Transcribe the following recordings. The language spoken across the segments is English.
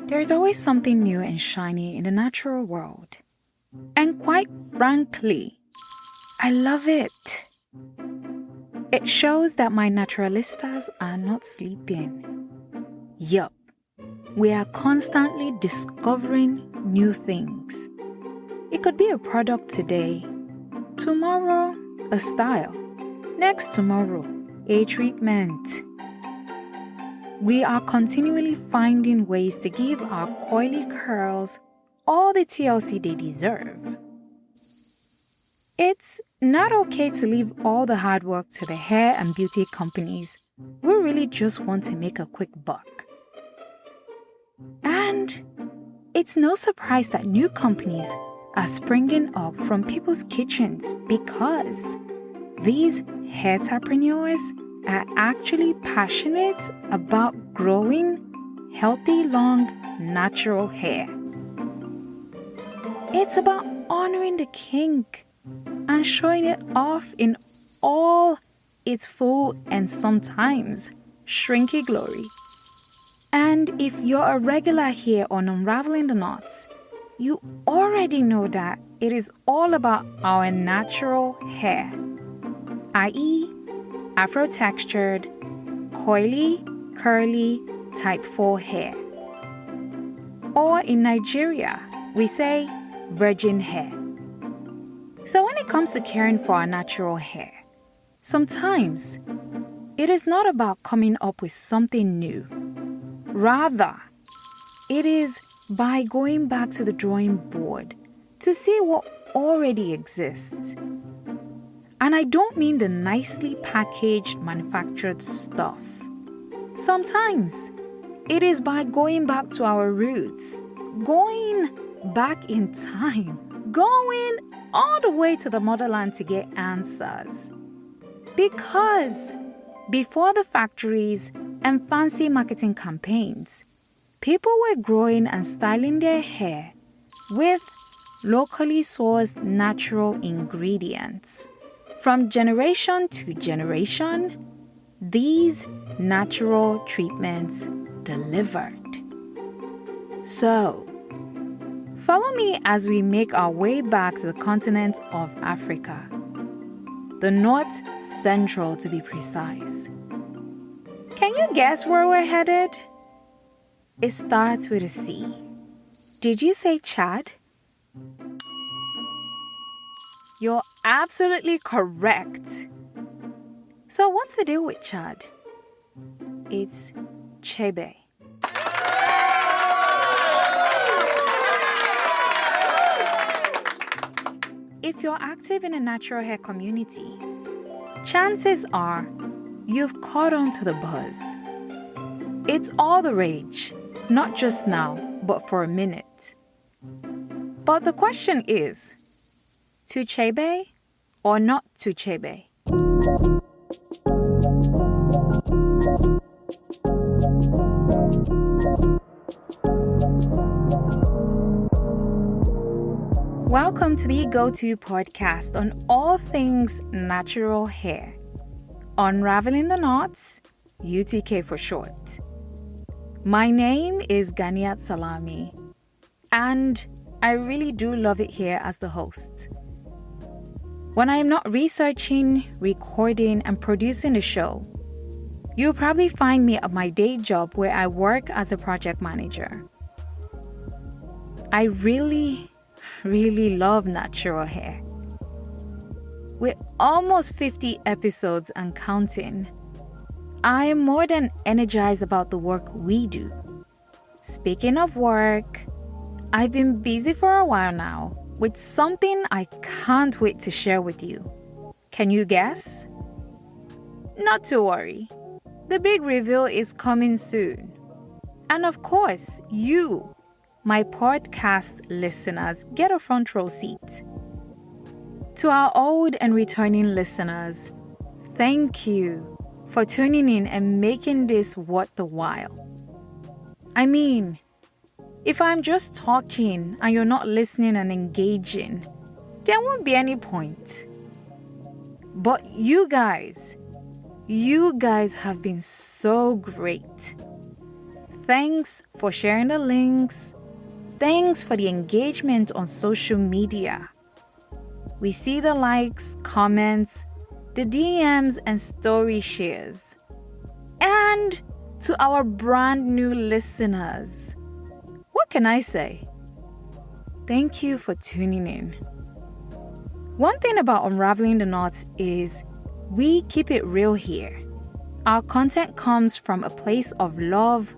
There is always something new and shiny in the natural world. And quite frankly, I love it. It shows that my naturalistas are not sleeping. Yup, we are constantly discovering new things. It could be a product today, tomorrow a style, next tomorrow a treatment. We are continually finding ways to give our coily curls all the TLC they deserve. It's not okay to leave all the hard work to the hair and beauty companies who really just want to make a quick buck. And it's no surprise that new companies are springing up from people's kitchens because these hairtapreneurs are actually passionate about growing healthy, long, natural hair. It's about honoring the kink and showing it off in all its full and sometimes shrinky glory. And if you're a regular here on Unraveling the Knots, you already know that it is all about our natural hair, i.e., Afro-textured, coily, curly, type 4 hair. Or in Nigeria, we say virgin hair. So when it comes to caring for our natural hair, sometimes it is not about coming up with something new. Rather, it is by going back to the drawing board to see what already exists. And I don't mean the nicely packaged manufactured stuff. Sometimes it is by going back to our roots, going back in time, going all the way to the motherland to get answers. Because before the factories and fancy marketing campaigns, people were growing and styling their hair with locally sourced natural ingredients. From generation to generation, these natural treatments delivered. So, follow me as we make our way back to the continent of Africa, the North Central to be precise. Can you guess where we're headed? It starts with a C. Did you say Chad? You're absolutely correct. So what's the deal with Chad? It's Chebe. If you're active in a natural hair community, chances are you've caught on to the buzz. It's all the rage, not just now, but for a minute. But the question is, to Chebe or not to Chebe? Welcome to the go-to podcast on all things natural hair. Unraveling the Knots, UTK for short. My name is Ganiyat Salami, and I really do love it here as the host. When I am not researching, recording, and producing the show, you'll probably find me at my day job where I work as a project manager. I really love natural hair. With almost 50 episodes and counting, I am more than energized about the work we do. Speaking of work, I've been busy for a while now with something I can't wait to share with you. Can you guess? Not to worry. The big reveal is coming soon. And of course, you, my podcast listeners, get a front row seat. To our old and returning listeners, thank you for tuning in and making this worth the while. I mean, if I'm just talking and you're not listening and engaging, there won't be any point. But you guys have been so great. Thanks for sharing the links. Thanks for the engagement on social media. We see the likes, comments, the DMs, and story shares. And to our brand new listeners, what can I say? Thank you for tuning in. One thing about Unraveling the Knots is we keep it real here. Our content comes from a place of love,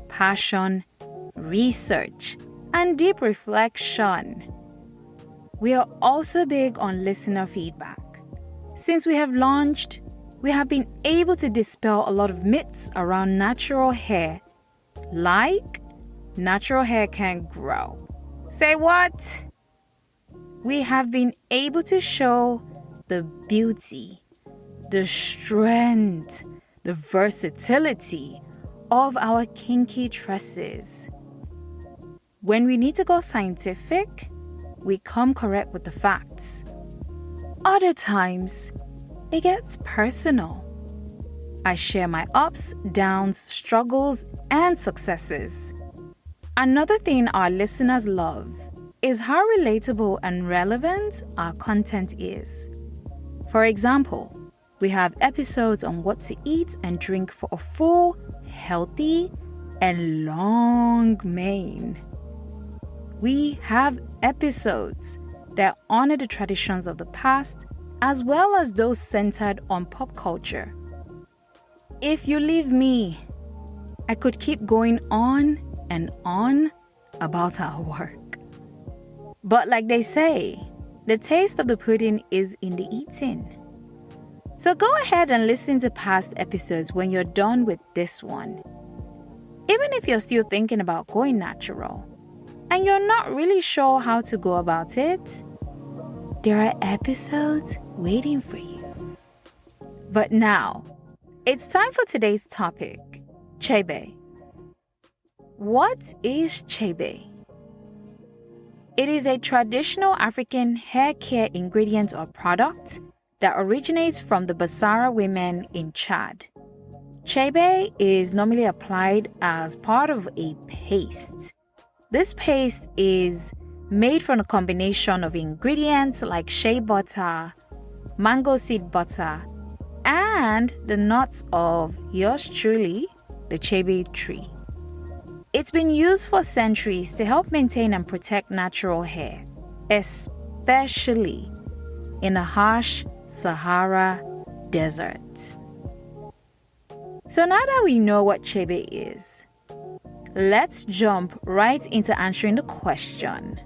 passion, research, and deep reflection. We are also big on listener feedback. Since we have launched, we have been able to dispel a lot of myths around natural hair, like natural hair can't grow. Say what? We have been able to show the beauty, the strength, the versatility of our kinky tresses. When we need to go scientific, we come correct with the facts. Other times, it gets personal. I share my ups, downs, struggles, and successes. Another thing our listeners love is how relatable and relevant our content is. For example, we have episodes on what to eat and drink for a full, healthy, and long mane. We have episodes that honor the traditions of the past as well as those centered on pop culture. If you leave me, I could keep going on and on about our work. But like they say, the taste of the pudding is in the eating. So go ahead and listen to past episodes when you're done with this one. Even if you're still thinking about going natural and you're not really sure how to go about it, there are episodes waiting for you. But now, it's time for today's topic, Chebe. What is Chebe? It is a traditional African hair care ingredient or product that originates from the Basara women in Chad. Chebe is normally applied as part of a paste. This paste is made from a combination of ingredients like shea butter, mango seed butter, and the nuts of yours truly, the Chebe tree. It's been used for centuries to help maintain and protect natural hair, especially in a harsh Sahara desert. So now that we know what Chebe is, let's jump right into answering the question: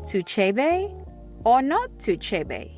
to Chebe or not to Chebe?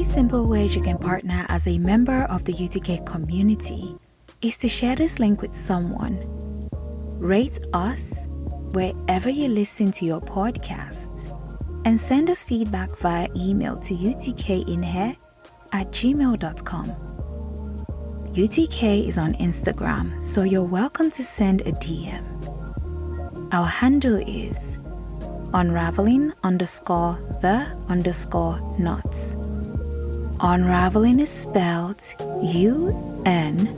Simple ways you can partner as a member of the UTK community is to share this link with someone. Rate us wherever you listen to your podcast and send us feedback via email to utkinhair@gmail.com. UTK is on Instagram, so you're welcome to send a DM. Our handle is unraveling_the_knots. Unraveling is spelled UNRAVELING.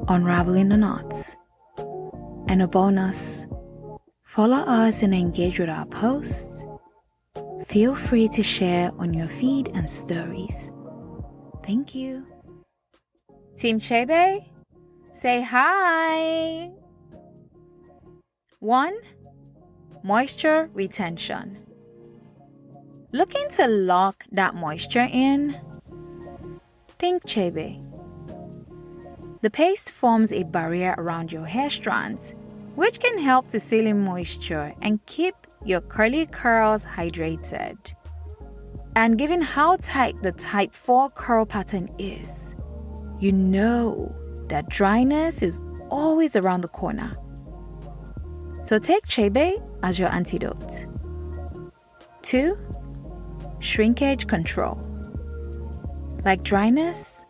Unraveling the knots. And a bonus, follow us and engage with our posts. Feel free to share on your feed and stories. Thank you. Team Chebe, say hi. 1. Moisture retention. Looking to lock that moisture in? Think Chebe. The paste forms a barrier around your hair strands, which can help to seal in moisture and keep your curly curls hydrated. And given how tight the type 4 curl pattern is, you know that dryness is always around the corner. So take Chebe as your antidote. 2. Shrinkage control. Like dryness,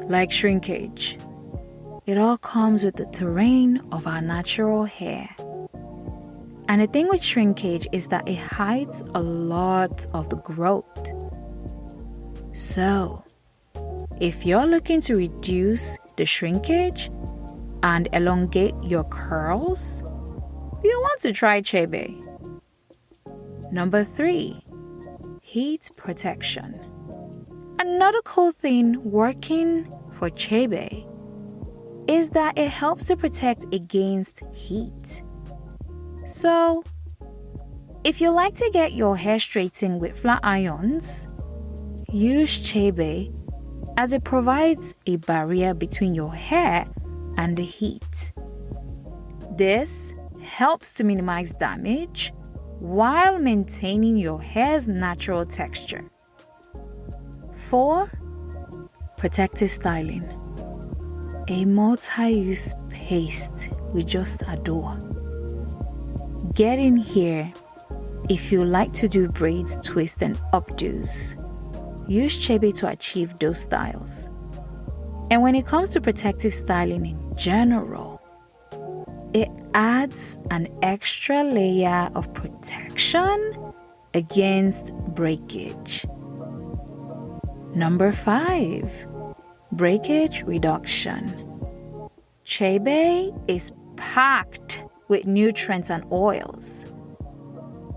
like shrinkage, it all comes with the terrain of our natural hair. And the thing with shrinkage is that it hides a lot of the growth. So, if you're looking to reduce the shrinkage and elongate your curls, you want to try Chebe. Number 3, heat protection. Another cool thing working for Chebe is that it helps to protect against heat. So, if you like to get your hair straightened with flat irons, use Chebe as it provides a barrier between your hair and the heat. This helps to minimize damage while maintaining your hair's natural texture. 4. Protective styling. A multi-use paste we just adore. Get in here if you like to do braids, twists, and updos. Use Chebe to achieve those styles. And when it comes to protective styling in general, it adds an extra layer of protection against breakage. Number 5, breakage reduction. Chebe is packed with nutrients and oils.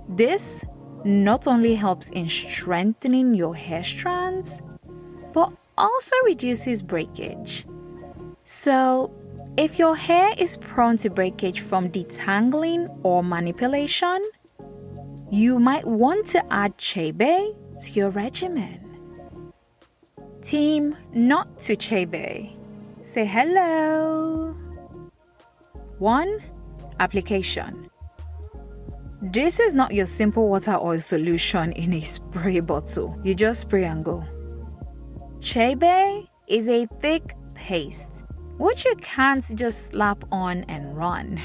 This not only helps in strengthening your hair strands, but also reduces breakage. So, if your hair is prone to breakage from detangling or manipulation, you might want to add Chebe to your regimen. Team Not To Chebe, say hello. 1. Application. This is not your simple water oil solution in a spray bottle. You just spray and go. Chebe is a thick paste, which you can't just slap on and run.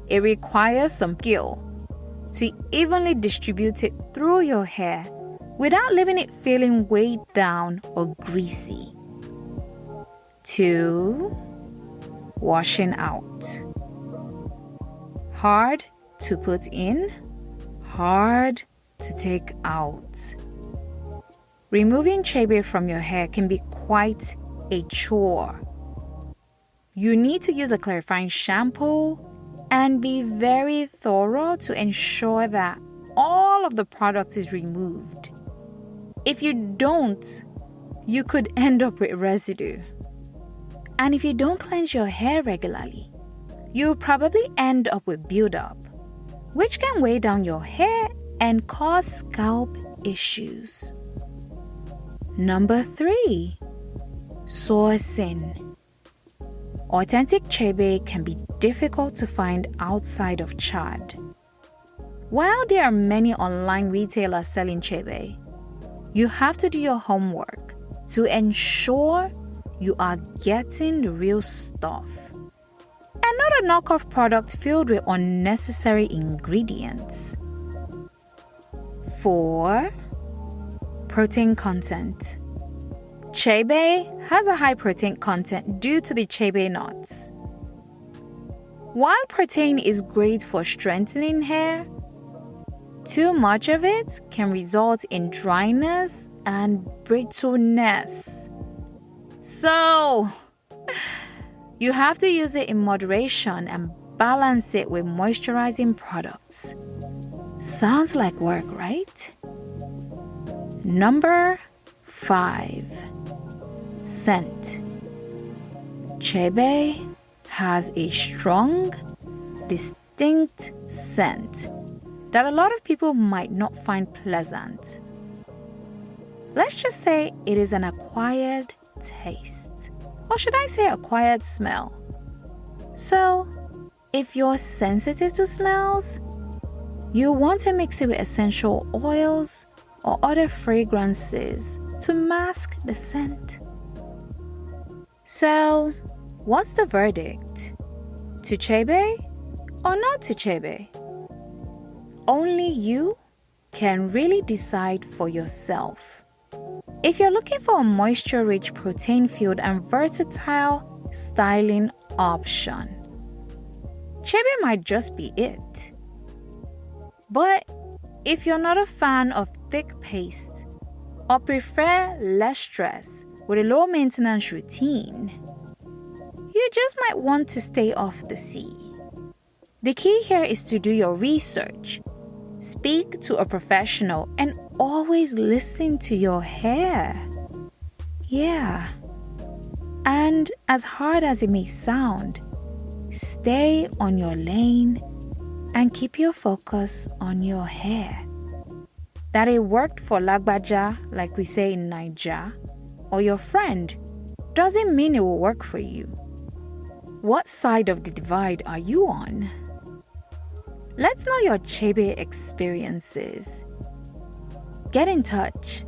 It requires some skill to evenly distribute it through your hair without leaving it feeling weighed down or greasy. 2. Washing out. Hard to put in, hard to take out. Removing Chebe from your hair can be quite a chore. You need to use a clarifying shampoo and be very thorough to ensure that all of the product is removed. If you don't, you could end up with residue. And if you don't cleanse your hair regularly, you'll probably end up with buildup, which can weigh down your hair and cause scalp issues. Number 3, sourcing. Authentic Chebe can be difficult to find outside of Chad. While there are many online retailers selling Chebe, you have to do your homework to ensure you are getting the real stuff and not a knockoff product filled with unnecessary ingredients. 4. Protein content. Chebe has a high protein content due to the Chebe nuts. While protein is great for strengthening hair, too much of it can result in dryness and brittleness. So, you have to use it in moderation and balance it with moisturizing products. Sounds like work, right? Number 5. Scent. Chebe has a strong, distinct scent that a lot of people might not find pleasant. Let's just say it is an acquired taste. Or should I say acquired smell? So, if you're sensitive to smells, you want to mix it with essential oils or other fragrances to mask the scent. So, what's the verdict? To Chebe or not to Chebe? Only you can really decide for yourself. If you're looking for a moisture-rich, protein-filled, and versatile styling option, Chebe might just be it. But if you're not a fan of thick paste or prefer less stress with a low-maintenance routine, you just might want to stay off the sea. The key here is to do your research, speak to a professional, and always listen to your hair. Yeah. And as hard as it may sound, stay on your lane and keep your focus on your hair. That it worked for Lagbaja, like we say in Naija, or your friend, doesn't mean it will work for you. What side of the divide are you on? Let's know your Chebe experiences. Get in touch.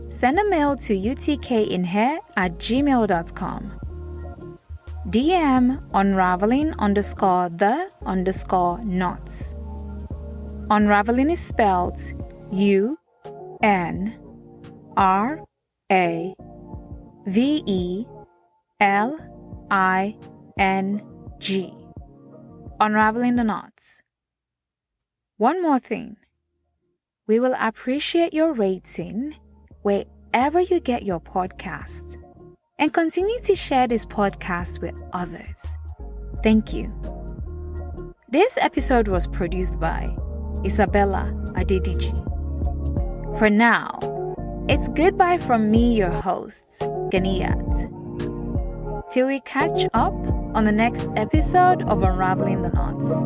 Send a mail to utkinhair@gmail.com. DM unraveling_the_knots. Unraveling is spelled UNRAVELING. Unraveling the knots. One more thing. We will appreciate your rating wherever you get your podcast, and continue to share this podcast with others. Thank you. This episode was produced by Isabella Adediji. For now, it's goodbye from me, your host, Ganiyat. Till we catch up on the next episode of Unraveling the Knots.